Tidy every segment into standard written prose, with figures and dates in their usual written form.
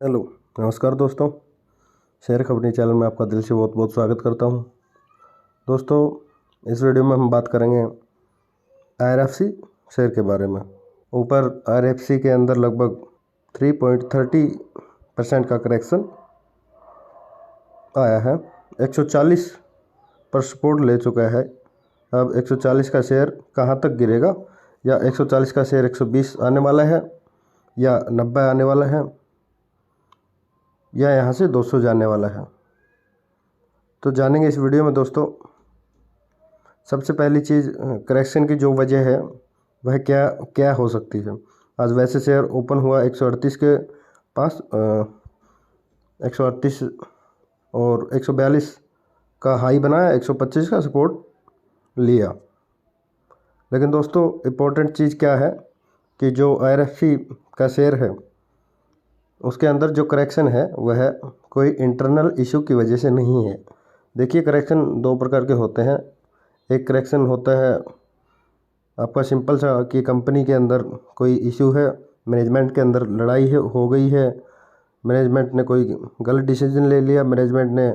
Hello, नमस्कार दोस्तों। Share खबरी चैनल में आपका दिल से बहुत बहुत स्वागत करता हूं। दोस्तों, इस वीडियो में हम बात करेंगे आईआरएफसी शेयर के बारे में। ऊपर आईआरएफसी के अंदर लगभग 3.30% का करेक्शन आया है। 140 पर सपोर्ट ले चुका है। अब 140 का शेयर कहां तक गिरेगा, या 140 का शेयर 120 आने वाला है, या 90 आने वाला है, या यहाँ से 200 जाने वाला है, तो जानेंगे इस वीडियो में दोस्तों। सबसे पहली चीज़, करेक्शन की जो वजह है वह क्या क्या हो सकती है। आज वैसे शेयर ओपन हुआ 138 के पास, 138 और 142 का हाई बनाया, 125 का सपोर्ट लिया। लेकिन दोस्तों, इम्पोर्टेंट चीज़ क्या है कि जो आईआरएफसी का शेयर है उसके अंदर जो करेक्शन है वह कोई इंटरनल इशू की वजह से नहीं है। देखिए, करेक्शन दो प्रकार के होते हैं। एक करेक्शन होता है आपका सिंपल सा कि कंपनी के अंदर कोई इशू है, मैनेजमेंट के अंदर लड़ाई हो गई है, मैनेजमेंट ने कोई गलत डिसीजन ले लिया, मैनेजमेंट ने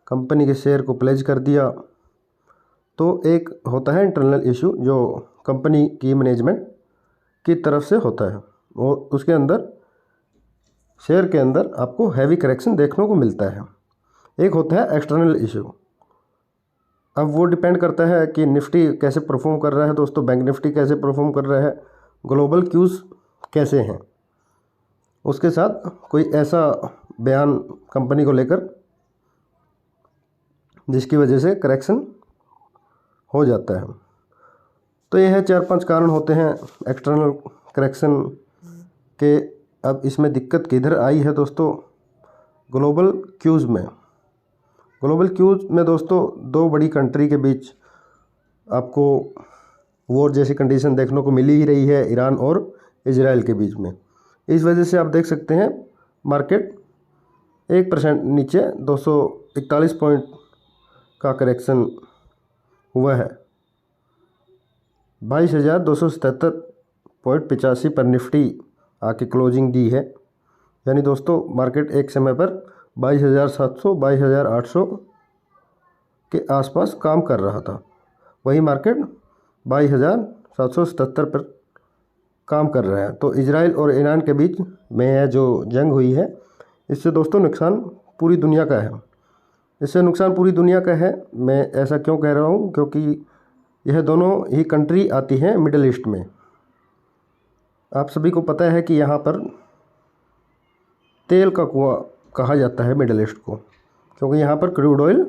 कंपनी के शेयर को प्लेज कर दिया। तो एक होता है इंटरनल इशू जो कंपनी की मैनेजमेंट की तरफ से होता है, और उसके अंदर शेयर के अंदर आपको हैवी करेक्शन देखने को मिलता है। एक होता है एक्सटर्नल इशू। अब वो डिपेंड करता है कि निफ्टी कैसे परफॉर्म कर रहा है दोस्तों, बैंक निफ्टी कैसे परफॉर्म कर रहा है, ग्लोबल क्यूज़ कैसे हैं, उसके साथ कोई ऐसा बयान कंपनी को लेकर जिसकी वजह से करेक्शन हो जाता है। तो यह 4-5 कारण होते हैं एक्सटर्नल करेक्शन के। अब इसमें दिक्कत किधर आई है दोस्तों, ग्लोबल क्यूज़ में। ग्लोबल क्यूज़ में दोस्तों दो बड़ी कंट्री के बीच आपको वॉर जैसी कंडीशन देखने को मिली ही रही है, ईरान और इजराइल के बीच में। इस वजह से आप देख सकते हैं मार्केट 1% नीचे 241 पॉइंट का करेक्शन हुआ है। 22,277.85 पर निफ्टी आके क्लोजिंग दी है। यानी दोस्तों मार्केट एक समय पर 22,700 22,800 के आसपास काम कर रहा था। वही मार्केट 22,777 पर काम कर रहा है। तो इजराइल और ईरान के बीच में यह जो जंग हुई है, इससे दोस्तों नुकसान पूरी दुनिया का है। इससे नुकसान पूरी दुनिया का है। मैं ऐसा क्यों कह रहा हूँ, क्योंकि यह दोनों ही कंट्री आती हैं मिडिल ईस्ट में। आप सभी को पता है कि यहाँ पर तेल का कुआं कहा जाता है मिडिल ईस्ट को, क्योंकि यहाँ पर क्रूड ऑयल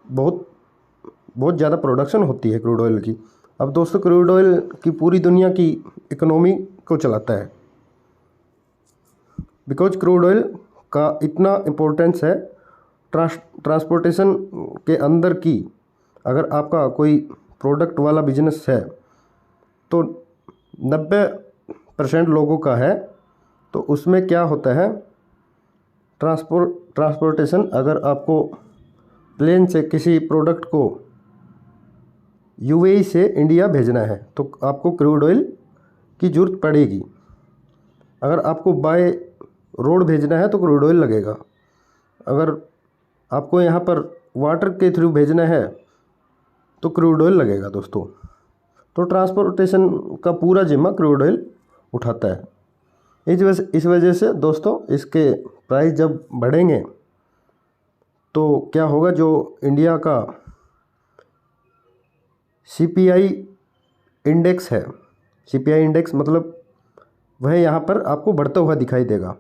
बहुत ज़्यादा प्रोडक्शन होती है क्रूड ऑयल की। अब दोस्तों, क्रूड ऑयल की पूरी दुनिया की इकोनॉमी को चलाता है, बिकॉज क्रूड ऑयल का इतना इम्पोर्टेंस है ट्रांसपोर्टेशन के अंदर की। अगर आपका कोई प्रोडक्ट वाला बिजनेस है तो 90% लोगों का है, तो उसमें क्या होता है, ट्रांसपोर्टेशन। अगर आपको प्लेन से किसी प्रोडक्ट को यूएई से इंडिया भेजना है तो आपको क्रूड ऑयल की ज़रूरत पड़ेगी। अगर आपको बाय रोड भेजना है तो क्रूड ऑयल लगेगा। अगर आपको यहाँ पर वाटर के थ्रू भेजना है तो क्रूड ऑयल लगेगा दोस्तों। तो ट्रांसपोर्टेशन का पूरा जिम्मा क्रूड ऑयल उठाता है। इस वजह से दोस्तों इसके प्राइस जब बढ़ेंगे तो क्या होगा, जो इंडिया का सीपीआई इंडेक्स है, सीपीआई इंडेक्स मतलब वह यहाँ पर आपको बढ़ता हुआ दिखाई देगा।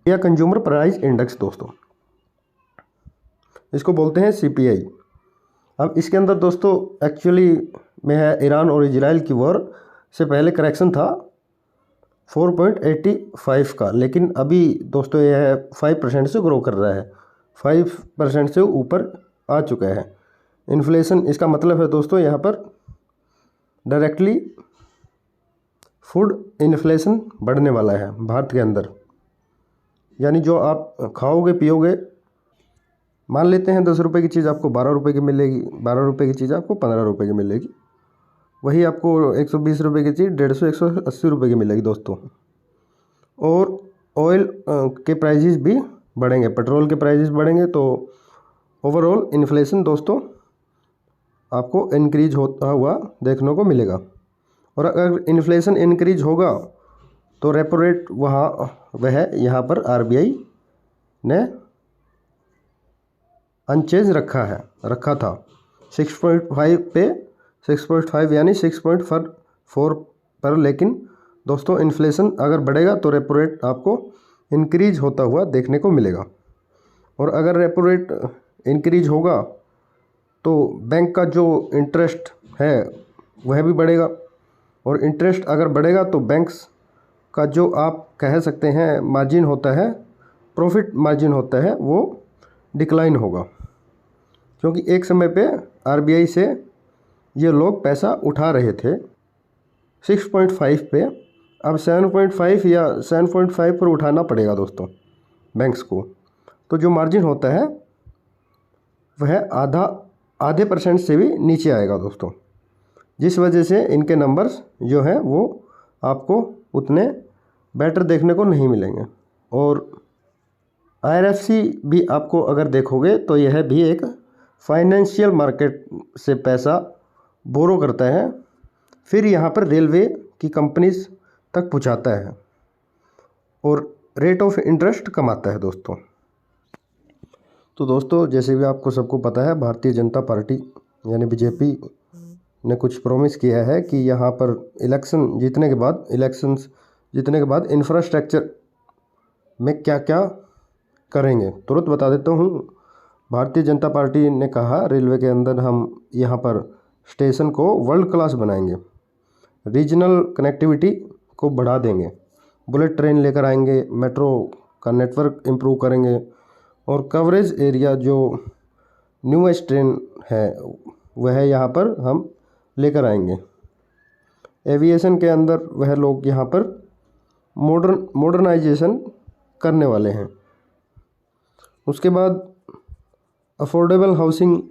या कंज्यूमर प्राइस इंडेक्स दोस्तों, इसको बोलते हैं सीपीआई। अब इसके अंदर दोस्तों एक्चुअली में है ईरान और इजराइल की वॉर से पहले करेक्शन था 4.85 का, लेकिन अभी दोस्तों यह 5% से ग्रो कर रहा है, 5% से ऊपर आ चुका है। इन्फ्लेशन, इसका मतलब है दोस्तों यहाँ पर डायरेक्टली फूड इन्फ्लेशन बढ़ने वाला है भारत के अंदर। यानी जो आप खाओगे पियोगे, मान लेते हैं 10 रुपये की चीज़ आपको 12 रुपये की मिलेगी, 12 रुपये की चीज़ आपको 15 रुपये की मिलेगी। वही आपको 120 रुपये की चीज़ 150 180 रुपये की मिलेगी दोस्तों। और ऑयल के प्राइजेस भी बढ़ेंगे, पेट्रोल के प्राइजेस बढ़ेंगे, तो ओवरऑल इन्फ्लेशन दोस्तों आपको इंक्रीज होता हुआ देखने को मिलेगा। और अगर इन्फ्लेशन इंक्रीज होगा तो रेपो रेट वह यहाँ पर आरबीआई ने अनचेंज रखा था 6.5 पे 6.5 यानी 6.4 पर। लेकिन दोस्तों इन्फ्लेशन अगर बढ़ेगा तो रेपो रेट आपको इंक्रीज होता हुआ देखने को मिलेगा। और अगर रेपो रेट इंक्रीज होगा तो बैंक का जो इंटरेस्ट है वह भी बढ़ेगा, और इंटरेस्ट अगर बढ़ेगा तो बैंक्स का जो आप कह सकते हैं मार्जिन होता है, प्रॉफिट मार्जिन होता है, वो डिक्लाइन होगा। क्योंकि एक समय पे आरबीआई से ये लोग पैसा उठा रहे थे 6.5 पे, अब 7.5 या 7.5 पर उठाना पड़ेगा दोस्तों बैंक्स को। तो जो मार्जिन होता है वह आधे % से भी नीचे आएगा दोस्तों, जिस वजह से इनके नंबर्स जो हैं वो आपको उतने बेटर देखने को नहीं मिलेंगे। और आईआरएफसी भी आपको अगर देखोगे तो यह भी एक फाइनेंशियल मार्केट से पैसा बोरो करता है, फिर यहाँ पर रेलवे की कंपनीज तक पहुँचाता है और रेट ऑफ इंटरेस्ट कमाता है दोस्तों। तो दोस्तों जैसे भी आपको सबको पता है, भारतीय जनता पार्टी यानी बीजेपी ने कुछ प्रॉमिस किया है कि यहाँ पर इलेक्शंस जीतने के बाद इंफ्रास्ट्रक्चर में क्या क्या करेंगे। तुरंत बता देता हूँ, भारतीय जनता पार्टी ने कहा रेलवे के अंदर हम यहाँ पर स्टेशन को वर्ल्ड क्लास बनाएंगे, रीजनल कनेक्टिविटी को बढ़ा देंगे, बुलेट ट्रेन लेकर आएंगे, मेट्रो का नेटवर्क इम्प्रूव करेंगे, और कवरेज एरिया जो न्यूएस्ट ट्रेन है वह यहाँ पर हम लेकर आएंगे। एविएशन के अंदर वह लोग यहाँ पर मॉडर्नाइजेशन करने वाले हैं। उसके बाद अफोर्डेबल हाउसिंग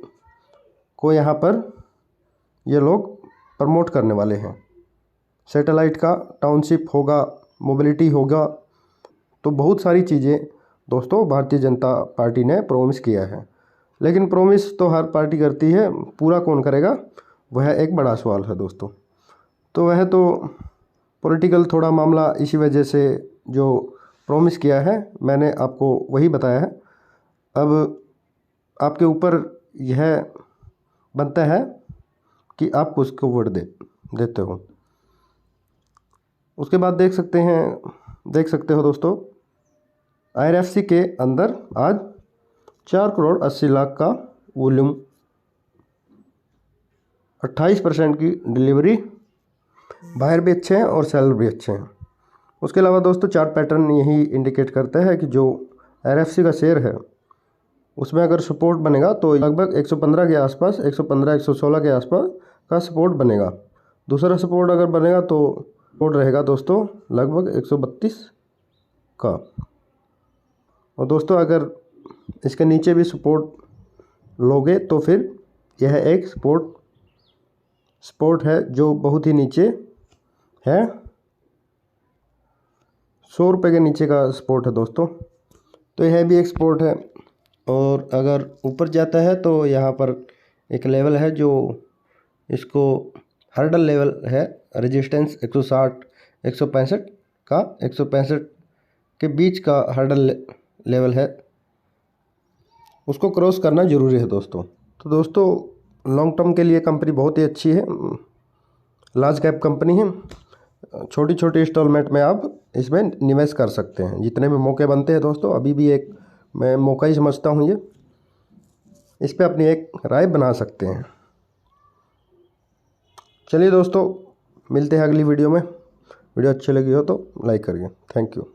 को यहाँ पर ये लोग प्रमोट करने वाले हैं। सैटेलाइट का टाउनशिप होगा, मोबिलिटी होगा, तो बहुत सारी चीज़ें दोस्तों भारतीय जनता पार्टी ने प्रॉमिस किया है। लेकिन प्रॉमिस तो हर पार्टी करती है, पूरा कौन करेगा वह एक बड़ा सवाल है दोस्तों। तो वह तो पॉलिटिकल थोड़ा मामला, इसी वजह से जो प्रॉमिस किया है मैंने आपको वही बताया है। अब आपके ऊपर यह बनता है कि आप किसको वोट देते हो। उसके बाद देख सकते हो दोस्तों, आईआरएफसी के अंदर आज 4 करोड़ 80 लाख का वॉल्यूम, 28% की डिलीवरी, बाहर भी अच्छे हैं और सेलर भी अच्छे हैं। उसके अलावा दोस्तों चार्ट पैटर्न यही इंडिकेट करता है कि जो आईआरएफसी का शेयर है उसमें अगर सपोर्ट बनेगा तो लगभग 115 के आसपास, 115-116 के आसपास का सपोर्ट बनेगा। दूसरा सपोर्ट अगर बनेगा तो सपोर्ट रहेगा दोस्तों लगभग 132 का। और दोस्तों अगर इसके नीचे भी सपोर्ट लोगे तो फिर यह एक सपोर्ट है जो बहुत ही नीचे है, 100 रुपये के नीचे का सपोर्ट है दोस्तों। तो यह भी एक सपोर्ट है। और अगर ऊपर जाता है तो यहाँ पर एक लेवल है जो इसको हर्डल लेवल है, रेजिस्टेंस 160 165 का, 165 के बीच का हर्डल लेवल है, उसको क्रॉस करना ज़रूरी है दोस्तों। तो दोस्तों लॉन्ग टर्म के लिए कंपनी बहुत ही अच्छी है, लार्ज कैप कंपनी है, छोटी छोटी इंस्टॉलमेंट में आप इसमें निवेश कर सकते हैं। जितने भी मौके बनते हैं दोस्तों, अभी भी एक मैं मौका ही समझता हूँ ये, इस पे अपनी एक राय बना सकते हैं। चलिए दोस्तों मिलते हैं अगली वीडियो में। वीडियो अच्छी लगी हो तो लाइक करिए। Thank you.